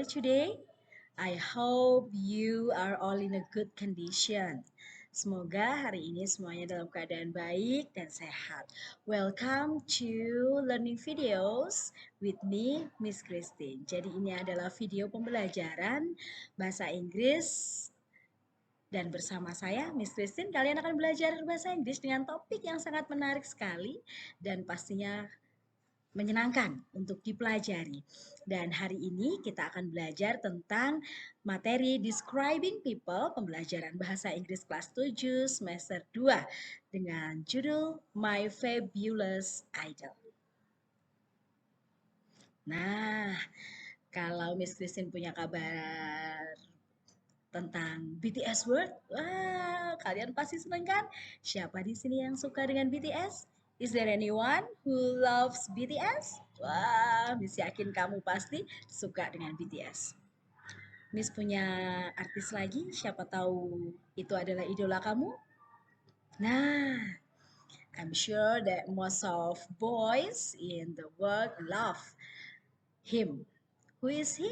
today? I hope you are all in a good condition. Semoga hari ini semuanya dalam keadaan baik dan sehat. Welcome to Learning Videos with me, Miss Christine. Jadi ini adalah video pembelajaran bahasa Inggris dan bersama saya, Miss Christine, kalian akan belajar bahasa Inggris dengan topik yang sangat menarik sekali dan pastinya menyenangkan untuk dipelajari. Dan hari ini kita akan belajar tentang materi Describing People, pembelajaran bahasa Inggris kelas 7 semester 2 dengan judul My Fabulous Idol. Nah, kalau Miss Christine punya kabar tentang BTS World, wah, kalian pasti senang kan? Siapa di sini yang suka dengan BTS? Is there anyone who loves BTS? Wah, Miss yakin kamu pasti suka dengan BTS. Miss punya artis lagi, siapa tahu itu adalah idola kamu? Nah, I'm sure that most of boys in the world love him. Who is he?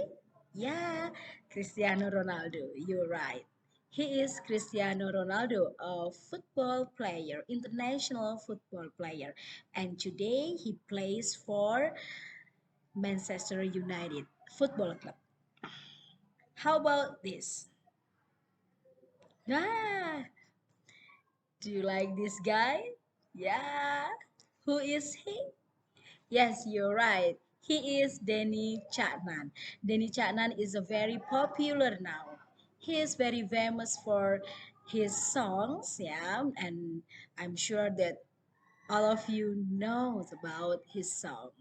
Yeah, Cristiano Ronaldo. You're right. He is Cristiano Ronaldo, a football player, international football player. And today he plays for Manchester United Football Club. How about this? Ah, do you like this guy? Yeah. Who is he? Yes, you're right. He is Denny Chatman. Denny Chatman is a very popular now. He is very famous for his songs, yeah, and I'm sure that all of you knows about his song.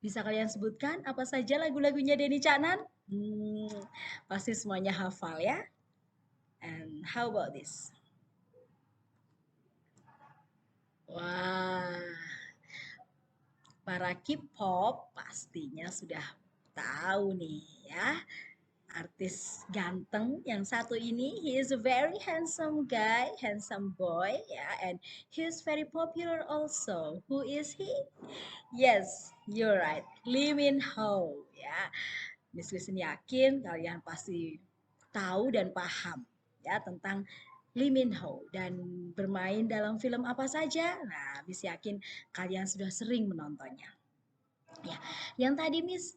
Bisa kalian sebutkan apa saja lagu-lagunya Denny Chatman? Pasti semuanya hafal ya. And how about this? Wah, para K-pop pastinya sudah tahu nih ya. Artis ganteng yang satu ini, he is a very handsome guy, handsome boy ya, and he is very popular also. Who is he? Yes, you're right. Lee Min Ho ya. Miss Listen yakin kalian pasti tahu dan paham ya tentang Lee Min Ho dan bermain dalam film apa saja. Nah, Miss yakin kalian sudah sering menontonnya. Ya, yang tadi Miss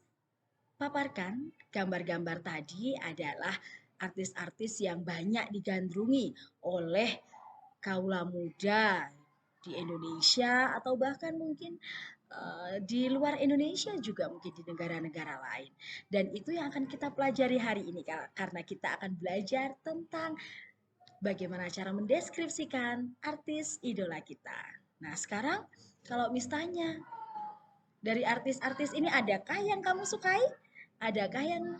paparkan gambar-gambar tadi adalah artis-artis yang banyak digandrungi oleh kaula muda di Indonesia atau bahkan mungkin di luar Indonesia juga mungkin di negara-negara lain. Dan itu yang akan kita pelajari hari ini karena kita akan belajar tentang bagaimana cara mendeskripsikan artis idola kita. Nah, sekarang kalau misalnya dari artis-artis ini adakah yang kamu sukai? Adakah yang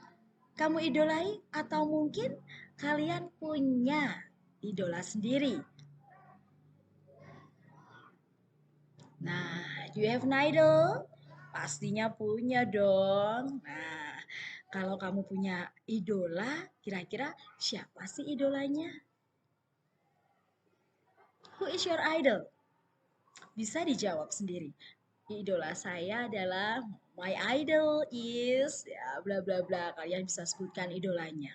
kamu idolai? Atau mungkin kalian punya idola sendiri? Nah, do you have an idol? Pastinya punya dong. Nah, kalau kamu punya idola, kira-kira siapa sih idolanya? Who is your idol? Bisa dijawab sendiri. Idola saya adalah my idol is ya bla bla bla. Kalian bisa sebutkan idolanya.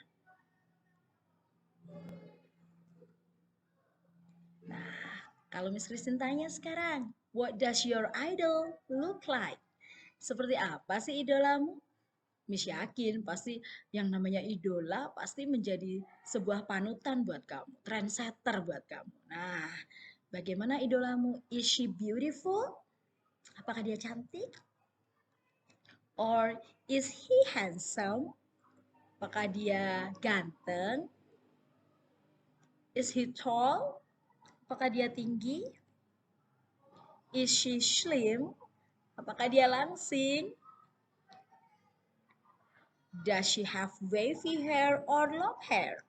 Nah, kalau Miss Christine tanya sekarang, what does your idol look like? Seperti apa sih idolamu? Miss yakin pasti yang namanya idola pasti menjadi sebuah panutan buat kamu, trendsetter buat kamu. Nah, bagaimana idolamu? Is she beautiful? Apakah dia cantik? Or is he handsome? Apakah dia ganteng? Is he tall? Apakah dia tinggi? Is she slim? Apakah dia langsing? Does she have wavy hair or long hair?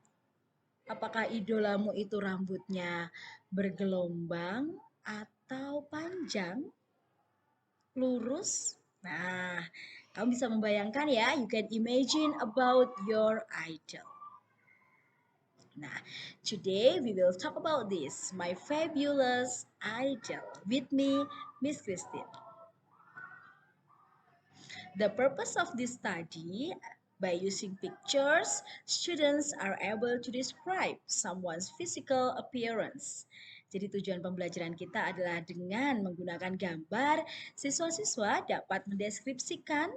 Apakah idolamu itu rambutnya bergelombang atau panjang? Lurus? Nah, kamu bisa membayangkan ya, you can imagine about your idol. Nah, today we will talk about this, my fabulous idol. With me, Miss Christine. The purpose of this study, By using pictures, students are able to describe someone's physical appearance. Jadi tujuan pembelajaran kita adalah dengan menggunakan gambar, siswa-siswa dapat mendeskripsikan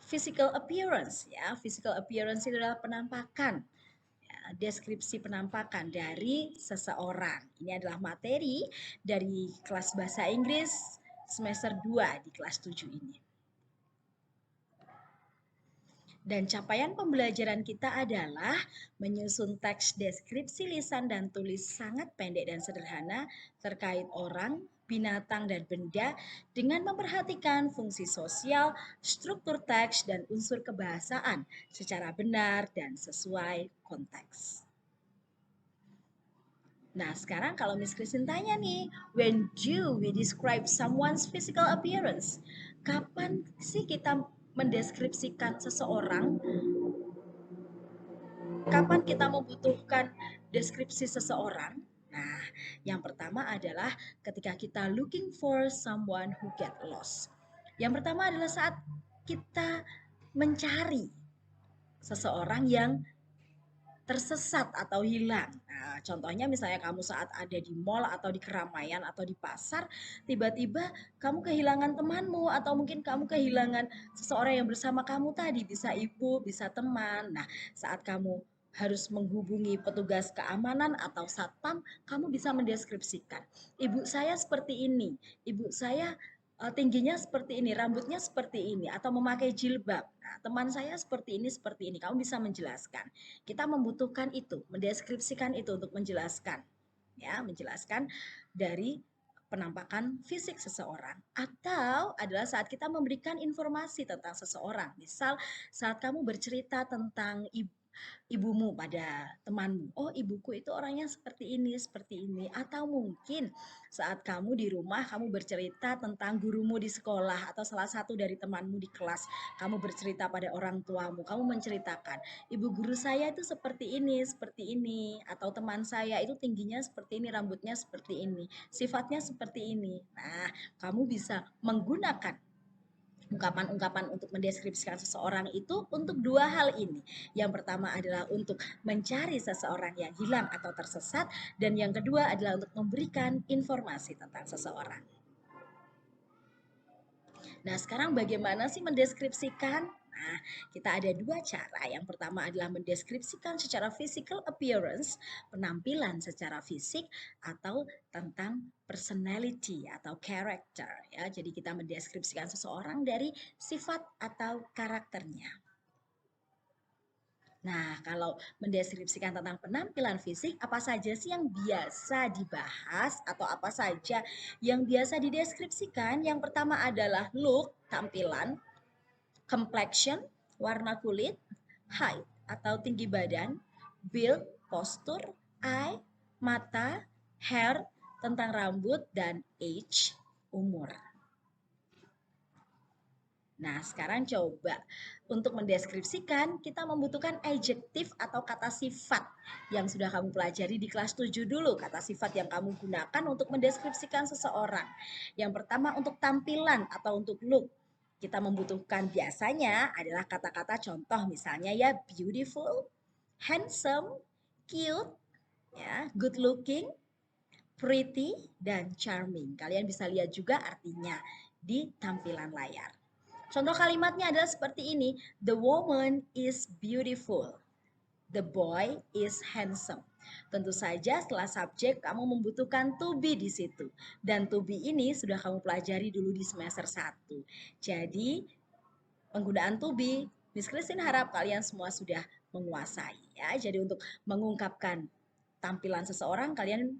physical appearance ya. Physical appearance itu adalah penampakan. Ya, deskripsi penampakan dari seseorang. Ini adalah materi dari kelas bahasa Inggris semester 2 di kelas 7 ini. Dan capaian pembelajaran kita adalah menyusun teks deskripsi lisan dan tulis sangat pendek dan sederhana terkait orang, binatang, dan benda dengan memperhatikan fungsi sosial, struktur teks, dan unsur kebahasaan secara benar dan sesuai konteks. Nah, sekarang kalau Miss Christine tanya nih, when do we describe someone's physical appearance? Kapan sih kita mendeskripsikan seseorang? Kapan kita membutuhkan deskripsi seseorang? Nah, yang pertama adalah ketika kita looking for someone who get lost. Yang pertama adalah saat kita mencari seseorang yang tersesat atau hilang. Nah, contohnya misalnya kamu saat ada di mall atau di keramaian atau di pasar, tiba-tiba kamu kehilangan temanmu atau mungkin kamu kehilangan seseorang yang bersama kamu tadi, bisa ibu, bisa teman. Nah, saat kamu harus menghubungi petugas keamanan atau satpam, kamu bisa mendeskripsikan. Ibu saya seperti ini, ibu saya tingginya seperti ini, rambutnya seperti ini, atau memakai jilbab. Nah, teman saya seperti ini, kamu bisa menjelaskan. Kita membutuhkan itu, mendeskripsikan itu untuk menjelaskan, ya, menjelaskan dari penampakan fisik seseorang. Atau adalah saat kita memberikan informasi tentang seseorang. Misal saat kamu bercerita tentang ibumu pada temanmu. Oh, ibuku itu orangnya seperti ini, seperti ini. Atau mungkin saat kamu di rumah, kamu bercerita tentang gurumu di sekolah atau salah satu dari temanmu di kelas. Kamu bercerita pada orang tuamu, kamu menceritakan, ibu guru saya itu seperti ini, seperti ini. Atau teman saya itu tingginya seperti ini, rambutnya seperti ini, sifatnya seperti ini. Nah, kamu bisa menggunakan ungkapan-ungkapan untuk mendeskripsikan seseorang itu untuk dua hal ini. Yang pertama adalah untuk mencari seseorang yang hilang atau tersesat, dan yang kedua adalah untuk memberikan informasi tentang seseorang. Nah, sekarang bagaimana sih mendeskripsikan? Nah, kita ada dua cara. Yang pertama adalah mendeskripsikan secara physical appearance, penampilan secara fisik, atau tentang personality atau character. Ya, jadi kita mendeskripsikan seseorang dari sifat atau karakternya. Nah, kalau mendeskripsikan tentang penampilan fisik, apa saja sih yang biasa dibahas atau apa saja yang biasa dideskripsikan? Yang pertama adalah look, tampilan, complexion, warna kulit, height atau tinggi badan, build, postur, eye, mata, hair, tentang rambut, dan age, umur. Nah, sekarang coba untuk mendeskripsikan, kita membutuhkan adjektif atau kata sifat yang sudah kamu pelajari di kelas 7 dulu. Kata sifat yang kamu gunakan untuk mendeskripsikan seseorang. Yang pertama untuk tampilan atau untuk look. Kita membutuhkan biasanya adalah kata-kata contoh, misalnya ya beautiful, handsome, cute, ya, good looking, pretty, dan charming. Kalian bisa lihat juga artinya di tampilan layar. Contoh kalimatnya adalah seperti ini. The woman is beautiful. The boy is handsome. Tentu saja setelah subjek kamu membutuhkan to be di situ. Dan to be ini sudah kamu pelajari dulu di semester 1. Jadi penggunaan to be, Miss Christine harap kalian semua sudah menguasai ya. Jadi untuk mengungkapkan tampilan seseorang, kalian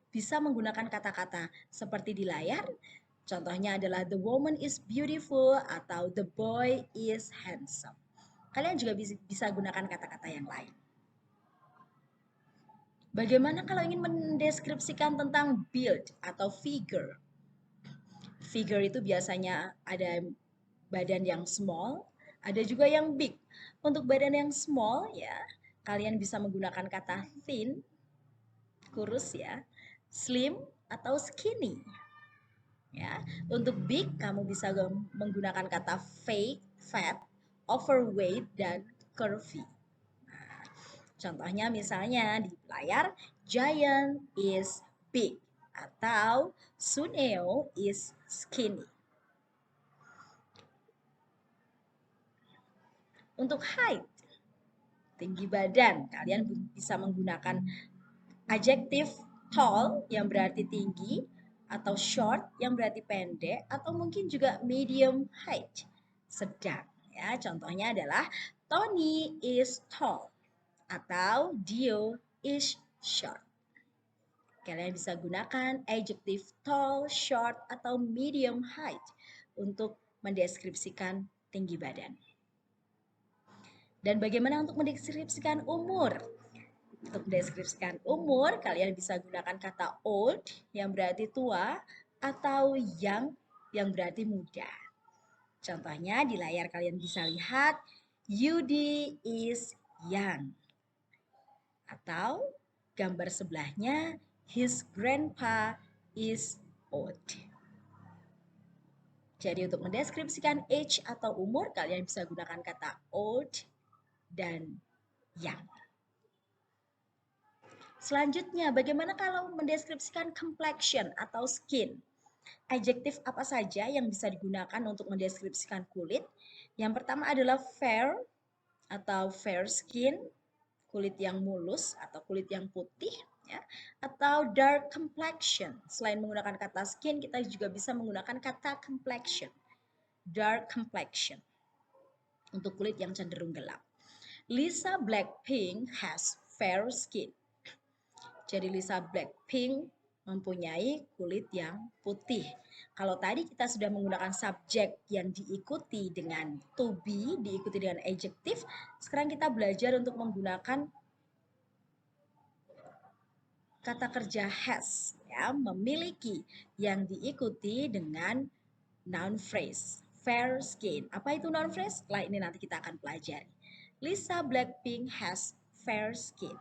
bisa menggunakan kata-kata seperti di layar. Contohnya adalah the woman is beautiful atau the boy is handsome. Kalian juga bisa gunakan kata-kata yang lain. Bagaimana kalau ingin mendeskripsikan tentang build atau figure? Figure itu biasanya ada badan yang small, ada juga yang big. Untuk badan yang small ya, kalian bisa menggunakan kata thin, kurus ya, slim atau skinny. Ya, untuk big kamu bisa menggunakan kata fake, fat, overweight dan curvy. Nah, contohnya misalnya di layar, Giant is big atau Suneo is skinny. Untuk height, tinggi badan, kalian bisa menggunakan adjektif tall yang berarti tinggi, atau short yang berarti pendek, atau mungkin juga medium height, sedang. Ya, contohnya adalah Tony is tall atau Dio is short. Kalian bisa gunakan adjektif tall, short, atau medium height untuk mendeskripsikan tinggi badan. Dan bagaimana untuk mendeskripsikan umur? Untuk mendeskripsikan umur, kalian bisa gunakan kata old yang berarti tua atau young yang berarti muda. Contohnya di layar kalian bisa lihat Yudi is young. Atau gambar sebelahnya his grandpa is old. Jadi untuk mendeskripsikan age atau umur, kalian bisa gunakan kata old dan young. Selanjutnya, bagaimana kalau mendeskripsikan complexion atau skin? Adjektif apa saja yang bisa digunakan untuk mendeskripsikan kulit? Yang pertama adalah fair atau fair skin, kulit yang mulus atau kulit yang putih, ya. Atau dark complexion. Selain menggunakan kata skin, kita juga bisa menggunakan kata complexion. Dark complexion untuk kulit yang cenderung gelap. Lisa Blackpink has fair skin. Jadi Lisa Blackpink mempunyai kulit yang putih. Kalau tadi kita sudah menggunakan subjek yang diikuti dengan to be, diikuti dengan adjektif, sekarang kita belajar untuk menggunakan kata kerja has, ya, memiliki, yang diikuti dengan noun phrase. Fair skin. Apa itu noun phrase? Setelah ini nanti kita akan pelajari. Lisa Blackpink has fair skin.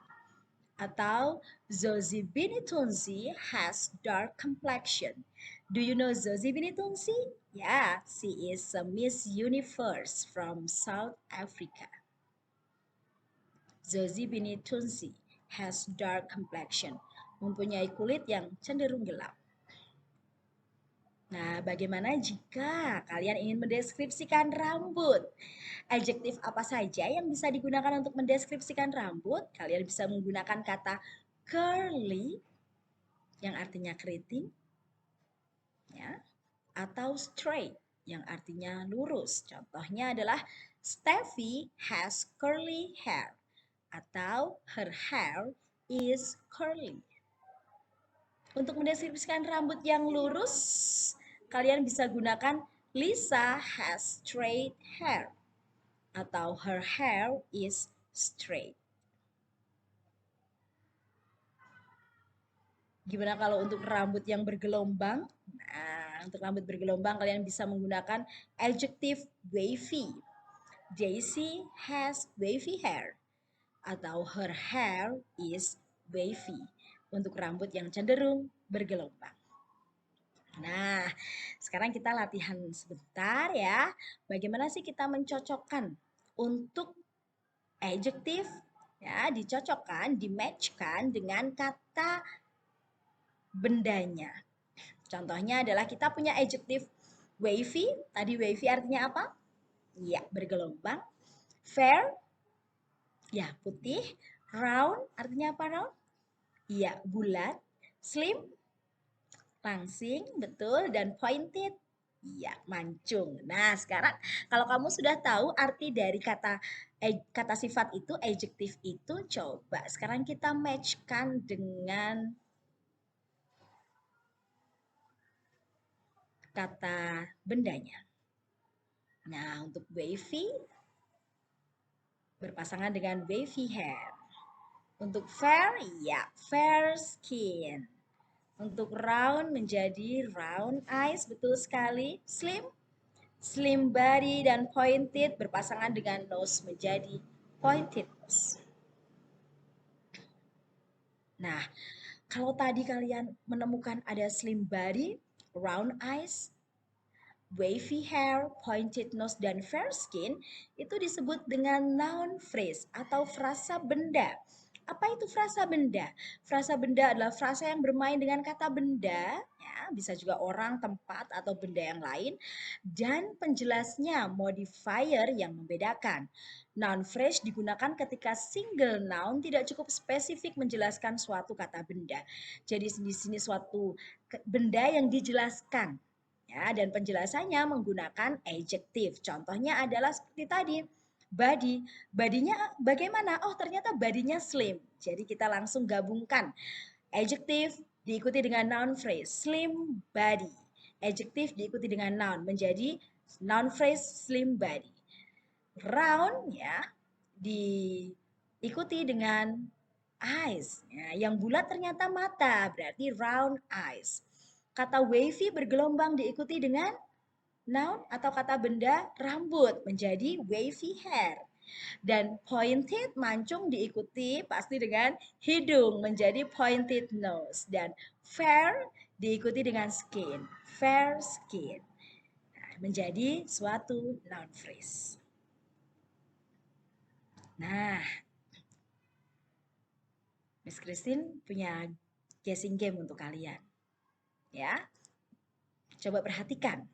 Atau Zosie Binitunzi has dark complexion. Do you know Zosie Binitunzi? Yeah, she is a Miss Universe from South Africa. Zosie Binitunzi has dark complexion, mempunyai kulit yang cenderung gelap. Nah, bagaimana jika kalian ingin mendeskripsikan rambut? Adjektif apa saja yang bisa digunakan untuk mendeskripsikan rambut? Kalian bisa menggunakan kata curly yang artinya keriting, ya, atau straight yang artinya lurus. Contohnya adalah Steffi has curly hair atau her hair is curly. Untuk mendeskripsikan rambut yang lurus, kalian bisa gunakan Lisa has straight hair atau her hair is straight. Gimana kalau untuk rambut yang bergelombang? Nah, untuk rambut bergelombang kalian bisa menggunakan adjektif wavy. Daisy has wavy hair atau her hair is wavy untuk rambut yang cenderung bergelombang. Nah, sekarang kita latihan sebentar ya. Bagaimana sih kita mencocokkan untuk adjektif, ya, dicocokkan, dimatchkan dengan kata bendanya. Contohnya adalah kita punya adjektif wavy. Tadi wavy artinya apa? Ya, bergelombang. Fair, ya, putih. Round, artinya apa round? Iya, bulat. Slim, langsing, betul. Dan pointed, iya, mancung. Nah, sekarang kalau kamu sudah tahu arti dari kata sifat itu, adjektif itu, coba sekarang kita matchkan dengan kata bendanya. Nah, untuk wavy berpasangan dengan wavy hair. Untuk fair, ya, fair skin. Untuk round menjadi round eyes, betul sekali. Slim, slim body, dan pointed berpasangan dengan nose menjadi pointed nose. Nah, kalau tadi kalian menemukan ada slim body, round eyes, wavy hair, pointed nose, dan fair skin itu disebut dengan noun phrase atau frasa benda. Apa itu frasa benda? Frasa benda adalah frasa yang bermain dengan kata benda, ya, bisa juga orang, tempat, atau benda yang lain, dan penjelasnya modifier yang membedakan. Noun phrase digunakan ketika single noun tidak cukup spesifik menjelaskan suatu kata benda. Jadi di sini suatu benda yang dijelaskan. Ya, dan penjelasannya menggunakan adjektif. Contohnya adalah seperti tadi, body. Badinya bagaimana? Oh, ternyata badinya slim. Jadi kita langsung gabungkan adjektif diikuti dengan noun phrase, slim body. Adjektif diikuti dengan noun menjadi noun phrase slim body. Round ya diikuti dengan eyes. Ya, yang bulat ternyata mata, berarti round eyes. Kata wavy bergelombang diikuti dengan noun atau kata benda rambut menjadi wavy hair. Dan pointed mancung diikuti pasti dengan hidung menjadi pointed nose. Dan fair diikuti dengan skin, fair skin. Nah, menjadi suatu noun phrase. Nah, Miss Christine punya guessing game untuk kalian. Ya, coba perhatikan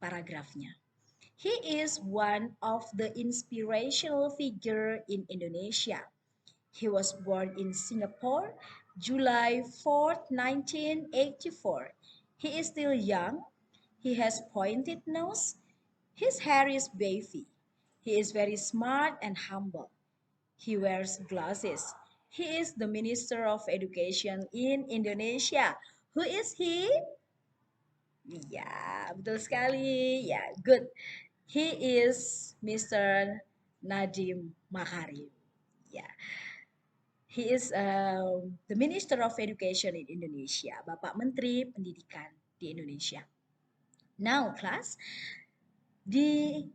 paragrafnya. He is one of the inspirational figure in Indonesia. He was born in Singapore, July 4, 1984. He is still young. He has pointed nose. His hair is wavy. He is very smart and humble. He wears glasses. He is the Minister of Education in Indonesia. Who is he? Ya, betul sekali. Ya, good. He is Mr. Nadiem Makarim. Ya, he is the Minister of Education in Indonesia. Bapak Menteri Pendidikan di Indonesia. Now, class, di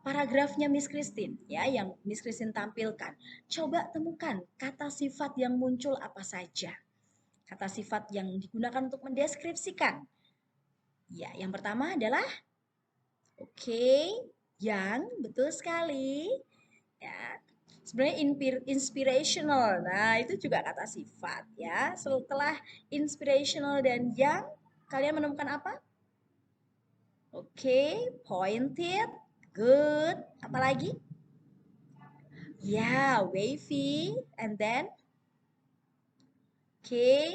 paragrafnya Miss Christine ya yang Miss Christine tampilkan. Coba temukan kata sifat yang muncul apa saja. Kata sifat yang digunakan untuk mendeskripsikan. Ya, yang pertama adalah yang betul sekali. Ya. Sebenarnya inspirational. Nah, itu juga kata sifat ya. Setelah inspirational dan yang kalian menemukan apa? Pointed. Good. Apalagi? Ya, wavy. And then?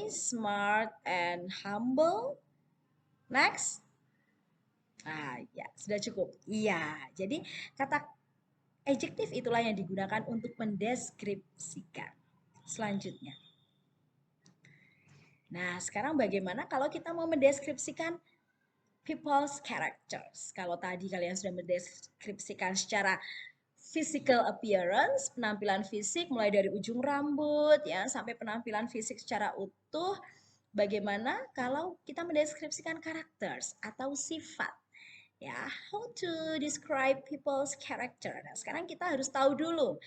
Smart and humble. Next. Ya, sudah cukup. Iya, jadi kata adjektif itulah yang digunakan untuk mendeskripsikan. Selanjutnya. Nah, sekarang bagaimana kalau kita mau mendeskripsikan people's characters? Kalau tadi kalian sudah mendeskripsikan secara physical appearance, penampilan fisik mulai dari ujung rambut ya sampai penampilan fisik secara utuh. Bagaimana kalau kita mendeskripsikan characters atau sifat? Ya, how to describe people's character. Nah, sekarang kita harus tahu dulu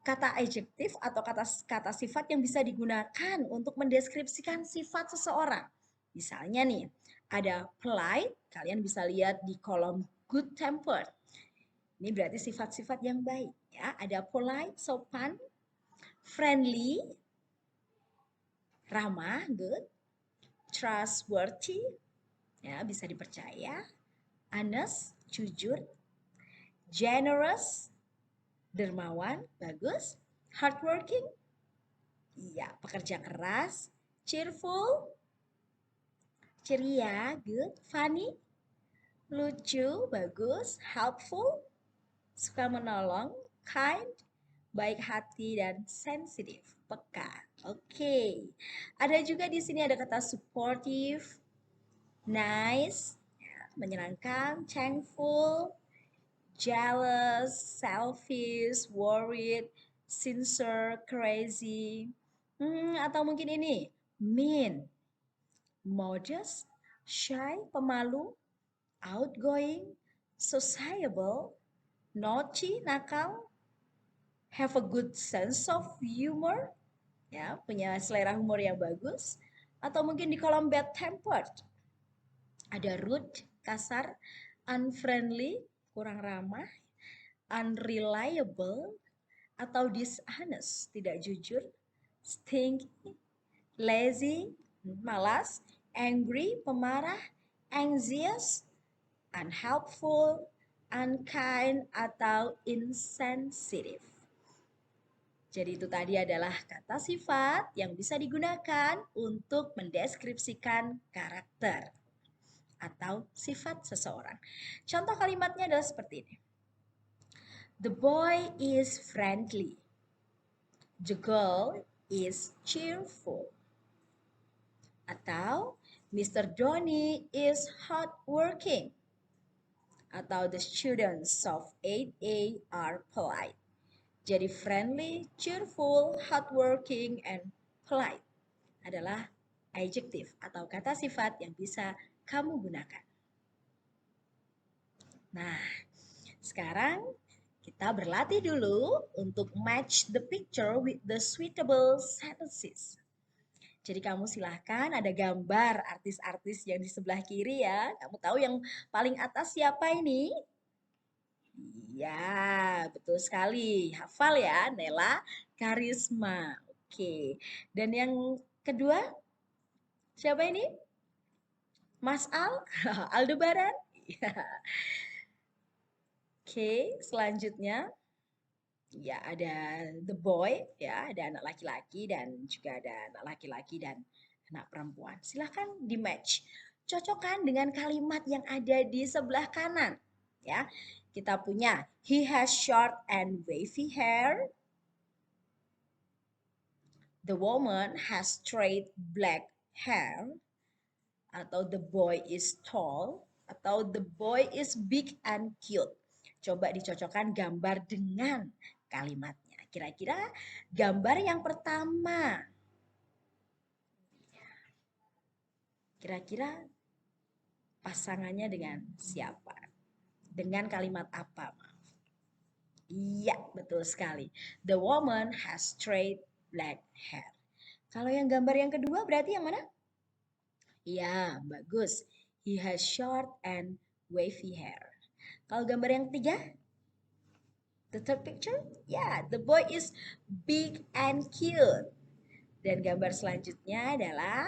kata adjektif atau kata sifat yang bisa digunakan untuk mendeskripsikan sifat seseorang. Misalnya nih, ada polite, kalian bisa lihat di kolom good tempered. Ini berarti sifat-sifat yang baik ya. Ada polite, sopan, friendly, ramah, good, trustworthy, ya bisa dipercaya, honest, jujur, generous, dermawan, bagus, hardworking, iya, pekerja keras, cheerful, ceria, good, funny, lucu, bagus, helpful, suka menolong, kind, baik hati dan sensitif, peka. Ada juga di sini ada kata supportive, nice, menyenangkan, thankful, jealous, selfish, worried, sincere, crazy. Atau mungkin ini, mean, modest, shy, pemalu, outgoing, sociable, naughty, nakal, have a good sense of humor, ya, punya selera humor yang bagus, atau mungkin di kolom bad tempered. Ada rude, kasar, unfriendly, kurang ramah, unreliable, atau dishonest, tidak jujur, stinky, lazy, malas, angry, pemarah, anxious, unhelpful, unkind, atau insensitive. Jadi itu tadi adalah kata sifat yang bisa digunakan untuk mendeskripsikan karakter atau sifat seseorang. Contoh kalimatnya adalah seperti ini. The boy is friendly. The girl is cheerful. Atau Mr. Donny is hardworking. Atau the students of 8A are polite. Jadi friendly, cheerful, hardworking, and polite adalah adjektif atau kata sifat yang bisa kamu gunakan. Nah, sekarang kita berlatih dulu untuk match the picture with the suitable sentences. Jadi kamu silahkan ada gambar artis-artis yang di sebelah kiri ya. Kamu tahu yang paling atas siapa ini? Ya, betul sekali. Hafal ya, Nela Karisma. Oke. Dan yang kedua, siapa ini? Mas Al? Aldebaran? Ya. Oke, selanjutnya ya ada the boy, ya, ada anak laki-laki dan juga ada anak laki-laki dan anak perempuan. Silahkan di match. Cocokkan dengan kalimat yang ada di sebelah kanan. Ya, kita punya he has short and wavy hair. The woman has straight black hair. Atau the boy is tall. Atau the boy is big and cute. Coba dicocokkan gambar dengan kalimatnya. Kira-kira gambar yang pertama. Kira-kira pasangannya dengan siapa? Dengan kalimat apa? Iya, betul sekali. The woman has straight black hair. Kalau yang gambar yang kedua berarti yang mana? Iya, bagus. He has short and wavy hair. Kalau gambar yang ketiga? The third picture? Yeah, the boy is big and cute. Dan gambar selanjutnya adalah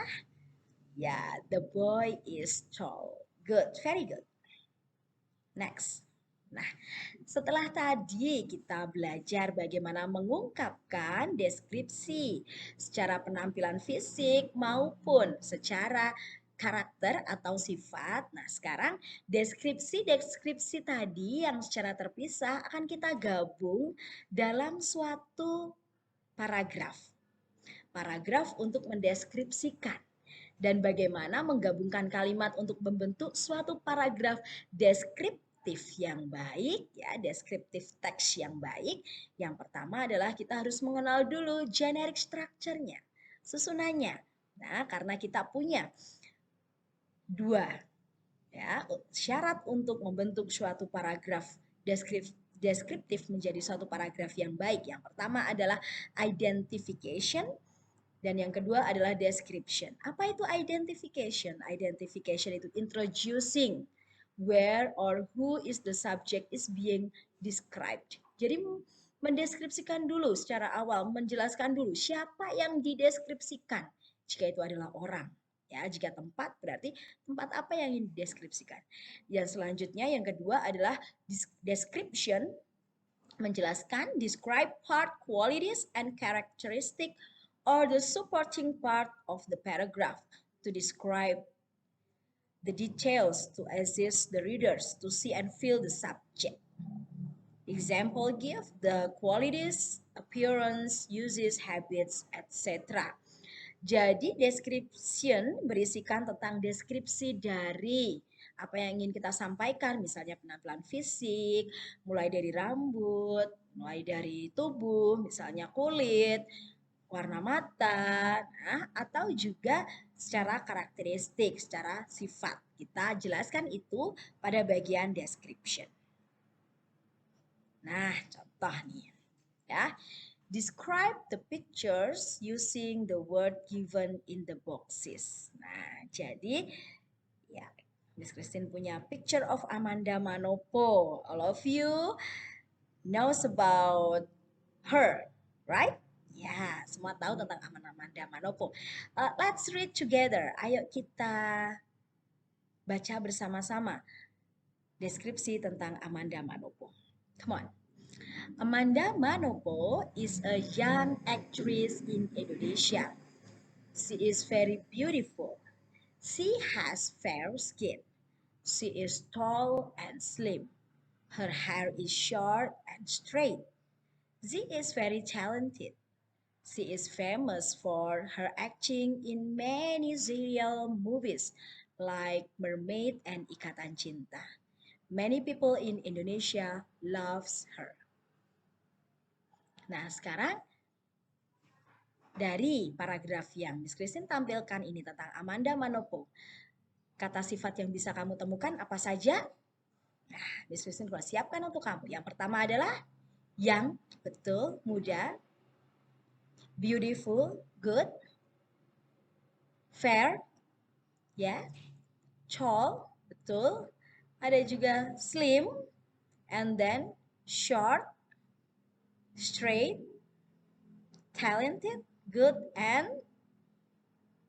ya, the boy is tall. Good, very good. Next. Nah, setelah tadi kita belajar bagaimana mengungkapkan deskripsi secara penampilan fisik maupun secara karakter atau sifat. Nah, sekarang deskripsi-deskripsi tadi yang secara terpisah akan kita gabung dalam suatu paragraf. Paragraf untuk mendeskripsikan dan bagaimana menggabungkan kalimat untuk membentuk suatu paragraf deskriptif yang baik, ya, deskriptif teks yang baik. Yang pertama adalah kita harus mengenal dulu generic structure-nya, susunannya. Nah, karena kita punya dua ya syarat untuk membentuk suatu paragraf deskriptif menjadi suatu paragraf yang baik. Yang pertama adalah identification. Dan yang kedua adalah description. Apa itu identification? Identification itu introducing where or who is the subject is being described. Jadi mendeskripsikan dulu secara awal, menjelaskan dulu siapa yang dideskripsikan. Jika itu adalah orang. Ya, jika tempat berarti tempat apa yang ingin dideskripsikan. Yang selanjutnya yang kedua adalah description, menjelaskan describe part, qualities and characteristic or the supporting part of the paragraph to describe the details to assist the readers to see and feel the subject. Example give the qualities, appearance, uses, habits, etc. Jadi description berisikan tentang deskripsi dari apa yang ingin kita sampaikan, misalnya penampilan fisik, mulai dari rambut, mulai dari tubuh, misalnya kulit, warna mata, nah, atau juga secara karakteristik, secara sifat. Kita jelaskan itu pada bagian description. Nah, contoh nih ya. Describe the pictures using the word given in the boxes. Nah, jadi ya Miss Christine punya picture of Amanda Manopo. All of you knows about her, right? Ya, semua tahu tentang Amanda Manopo. Let's read together. Ayo kita baca bersama-sama deskripsi tentang Amanda Manopo. Come on. Amanda Manopo is a young actress in Indonesia. She is very beautiful. She has fair skin. She is tall and slim. Her hair is short and straight. She is very talented. She is famous for her acting in many serial movies like Mermaid and Ikatan Cinta. Many people in Indonesia loves her. Nah, sekarang dari paragraf yang Miss Christine tampilkan ini tentang Amanda Manopo, kata sifat yang bisa kamu temukan apa saja? Nah, Miss Christine sudah siapkan untuk kamu. Yang pertama adalah young, betul, muda, beautiful, good, fair, ya, tall, betul, ada juga slim, and then short, straight, talented, good, and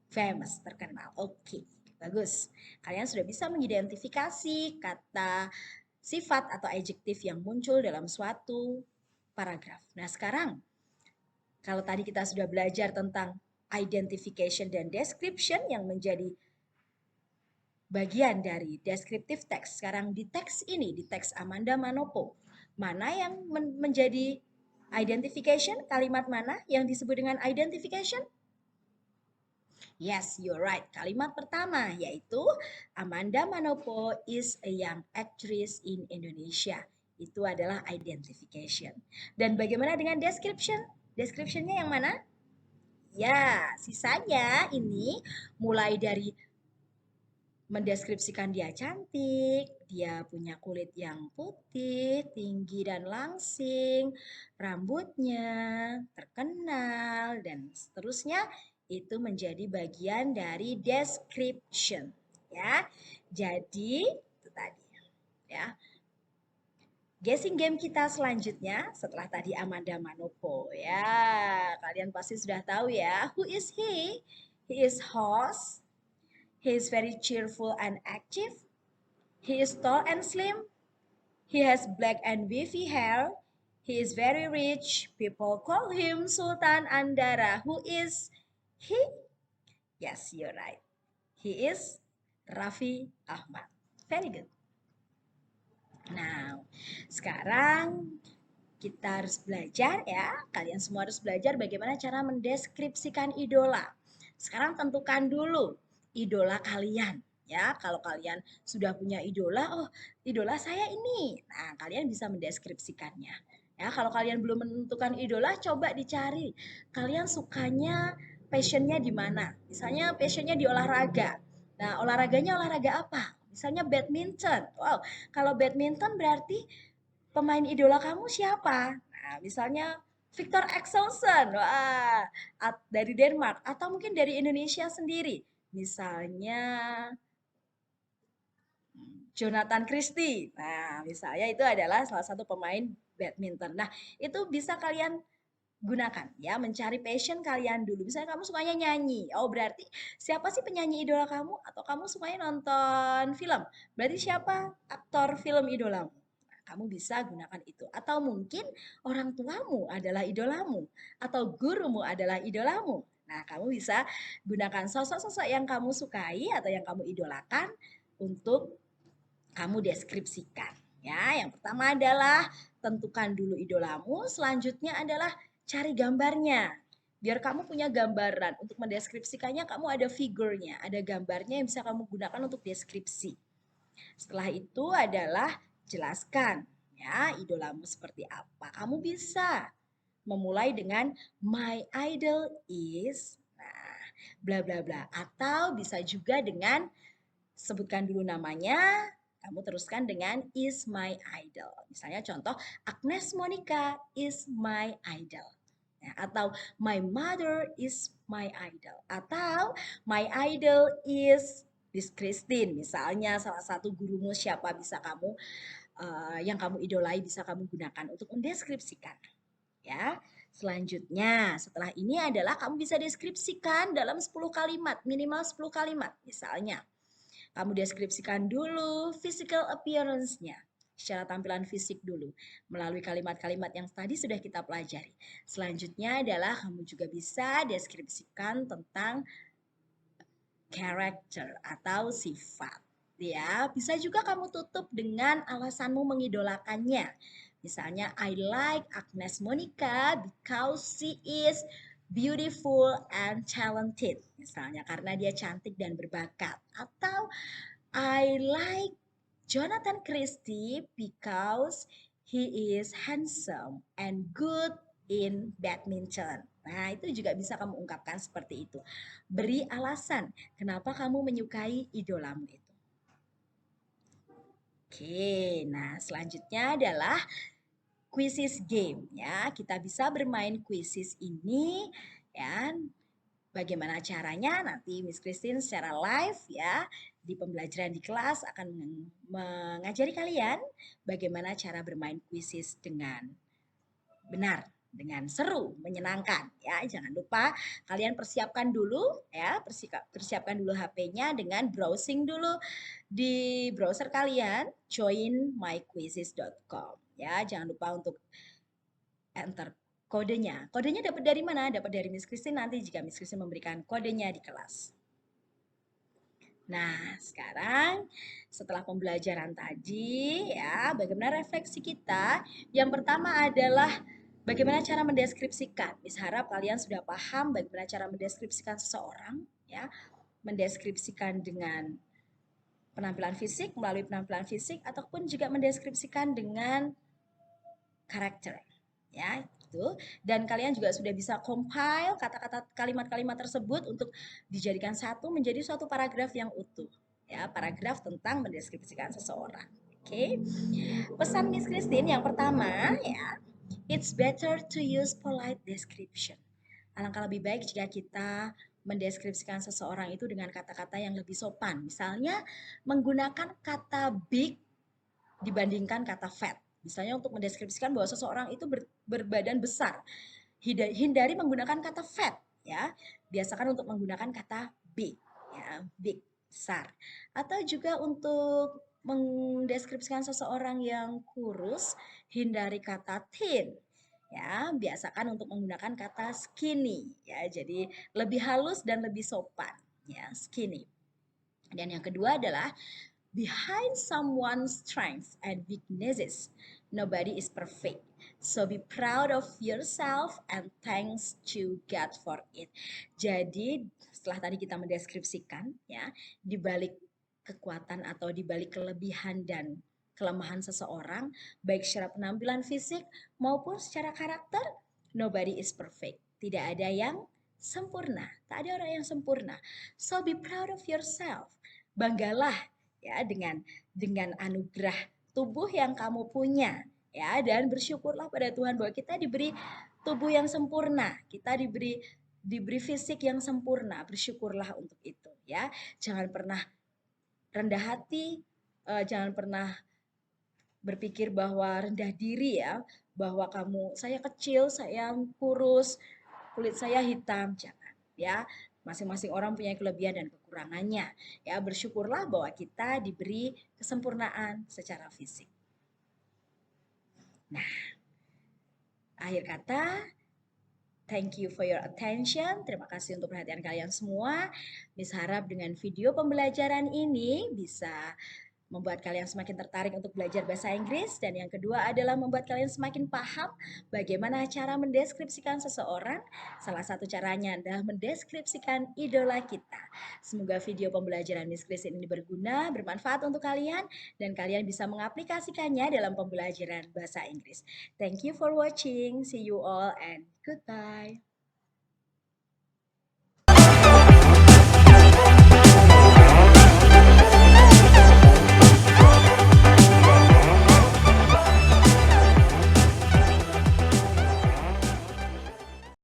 famous, terkenal. Oke, bagus. Kalian sudah bisa mengidentifikasi kata sifat atau adjektif yang muncul dalam suatu paragraf. Nah, sekarang kalau tadi kita sudah belajar tentang identification dan description yang menjadi bagian dari descriptive text. Sekarang di teks ini, di teks Amanda Manopo, mana yang menjadi identification? Kalimat mana yang disebut dengan identification? Yes, you're right. Kalimat pertama yaitu Amanda Manopo is a young actress in Indonesia. Itu adalah identification. Dan bagaimana dengan description? Descriptionnya yang mana? Ya, sisanya ini mulai dari mendeskripsikan dia cantik, dia punya kulit yang putih, tinggi dan langsing, rambutnya terkenal, dan seterusnya itu menjadi bagian dari description. Ya, jadi itu tadi. Ya, guessing game kita selanjutnya setelah tadi Amanda Manopo ya. Kalian pasti sudah tahu ya. Who is he? He is host. He is very cheerful and active. He is tall and slim. He has black and wavy hair. He is very rich. People call him Sultan Andara. Who is he? Yes, you're right. He is Raffi Ahmad. Very good. Nah, sekarang kita harus belajar ya. Kalian semua harus belajar bagaimana cara mendeskripsikan idola. Sekarang tentukan dulu idola kalian. Ya, kalau kalian sudah punya idola, oh idola saya ini. Nah, kalian bisa mendeskripsikannya. Ya, kalau kalian belum menentukan idola, coba dicari. Kalian sukanya, passionnya di mana? Misalnya passionnya di olahraga. Nah, olahraganya olahraga apa? Misalnya badminton. Wow, kalau badminton berarti pemain idola kamu siapa? Nah, misalnya Victor Axelsen, wah, dari Denmark, atau mungkin dari Indonesia sendiri. Misalnya Jonathan Christie. Nah, misalnya itu adalah salah satu pemain badminton. Nah, itu bisa kalian gunakan ya, mencari passion kalian dulu. Misalnya kamu sukanya nyanyi. Oh, berarti siapa sih penyanyi idola kamu? Atau kamu sukanya nonton film? Berarti siapa aktor film idolamu? Nah, kamu bisa gunakan itu. Atau mungkin orang tuamu adalah idolamu atau gurumu adalah idolamu. Nah, kamu bisa gunakan sosok-sosok yang kamu sukai atau yang kamu idolakan untuk kamu deskripsikan. Ya, yang pertama adalah tentukan dulu idolamu, selanjutnya adalah cari gambarnya. Biar kamu punya gambaran untuk mendeskripsikannya, kamu ada figurnya, ada gambarnya yang bisa kamu gunakan untuk deskripsi. Setelah itu adalah jelaskan ya idolamu seperti apa. Kamu bisa memulai dengan my idol is nah bla bla bla, atau bisa juga dengan sebutkan dulu namanya, kamu teruskan dengan is my idol. Misalnya contoh, Agnes Monica is my idol. Ya, atau my mother is my idol. Atau my idol is Miss Christine, misalnya salah satu gurumu siapa bisa kamu yang kamu idolai bisa kamu gunakan untuk mendeskripsikan. Ya, selanjutnya setelah ini adalah kamu bisa deskripsikan dalam 10 kalimat, minimal 10 kalimat. Misalnya, kamu deskripsikan dulu physical appearance-nya, secara tampilan fisik dulu, melalui kalimat-kalimat yang tadi sudah kita pelajari. Selanjutnya adalah kamu juga bisa deskripsikan tentang karakter atau sifat. Ya, bisa juga kamu tutup dengan alasanmu mengidolakannya. Misalnya, I like Agnes Monica because she is beautiful and talented. Misalnya, karena dia cantik dan berbakat. Atau, I like Jonathan Christie because he is handsome and good in badminton. Nah, itu juga bisa kamu ungkapkan seperti itu. Beri alasan kenapa kamu menyukai idolamu itu. Oke, nah selanjutnya adalah quizzes game ya. Kita bisa bermain quizzes ini ya. Bagaimana caranya? Nanti Miss Christine secara live ya di pembelajaran di kelas akan mengajari kalian bagaimana cara bermain quizzes dengan benar, dengan seru, menyenangkan ya. Jangan lupa kalian persiapkan dulu ya, persiapkan dulu HP-nya dengan browsing dulu di browser kalian joinmyquizzes.com ya. Jangan lupa untuk enter kodenya. Kodenya dapat dari mana? Dapat dari Miss Christine nanti jika Miss Christine memberikan kodenya di kelas. Nah, sekarang setelah pembelajaran tadi ya, bagaimana refleksi kita? Yang pertama adalah bagaimana cara mendeskripsikan. Miss harap kalian sudah paham bagaimana cara mendeskripsikan seseorang ya. Mendeskripsikan dengan penampilan fisik, melalui penampilan fisik ataupun juga mendeskripsikan dengan karakter. Ya, itu. Dan kalian juga sudah bisa compile kata-kata kalimat-kalimat tersebut untuk dijadikan satu menjadi suatu paragraf yang utuh. Ya, paragraf tentang mendeskripsikan seseorang. Oke. Pesan Miss Christine yang pertama ya, it's better to use polite description. Alangkah lebih baik jika kita mendeskripsikan seseorang itu dengan kata-kata yang lebih sopan. Misalnya menggunakan kata big dibandingkan kata fat. Misalnya untuk mendeskripsikan bahwa seseorang itu berbadan besar. Hindari menggunakan kata fat ya. Biasakan untuk menggunakan kata big ya, big, besar. Atau juga untuk mendeskripsikan seseorang yang kurus, hindari kata thin. Ya, biasakan untuk menggunakan kata skinny ya. Jadi lebih halus dan lebih sopan ya, skinny. Dan yang kedua adalah behind someone's strengths and weaknesses, nobody is perfect. So be proud of yourself and thanks to God for it. Jadi setelah tadi kita mendeskripsikan ya, di balik kekuatan atau di balik kelebihan dan kelemahan seseorang, baik secara penampilan fisik maupun secara karakter, nobody is perfect. Tidak ada yang sempurna, tak ada orang yang sempurna. So be proud of yourself. Banggalah ya dengan anugerah tubuh yang kamu punya ya, dan bersyukurlah pada Tuhan bahwa kita diberi tubuh yang sempurna, kita diberi fisik yang sempurna. Bersyukurlah untuk itu ya. Jangan pernah rendah hati, jangan pernah berpikir bahwa rendah diri ya, bahwa saya kecil, saya kurus, kulit saya hitam. Jangan ya. Masing-masing orang punya kelebihan dan kekurangannya. Ya, bersyukurlah bahwa kita diberi kesempurnaan secara fisik. Nah, akhir kata, thank you for your attention. Terima kasih untuk perhatian kalian semua. Miss harap dengan video pembelajaran ini bisa membuat kalian semakin tertarik untuk belajar bahasa Inggris, dan yang kedua adalah membuat kalian semakin paham bagaimana cara mendeskripsikan seseorang. Salah satu caranya adalah mendeskripsikan idola kita. Semoga video pembelajaran Miss Christine ini berguna, bermanfaat untuk kalian, dan kalian bisa mengaplikasikannya dalam pembelajaran bahasa Inggris. Thank you for watching. See you all and goodbye.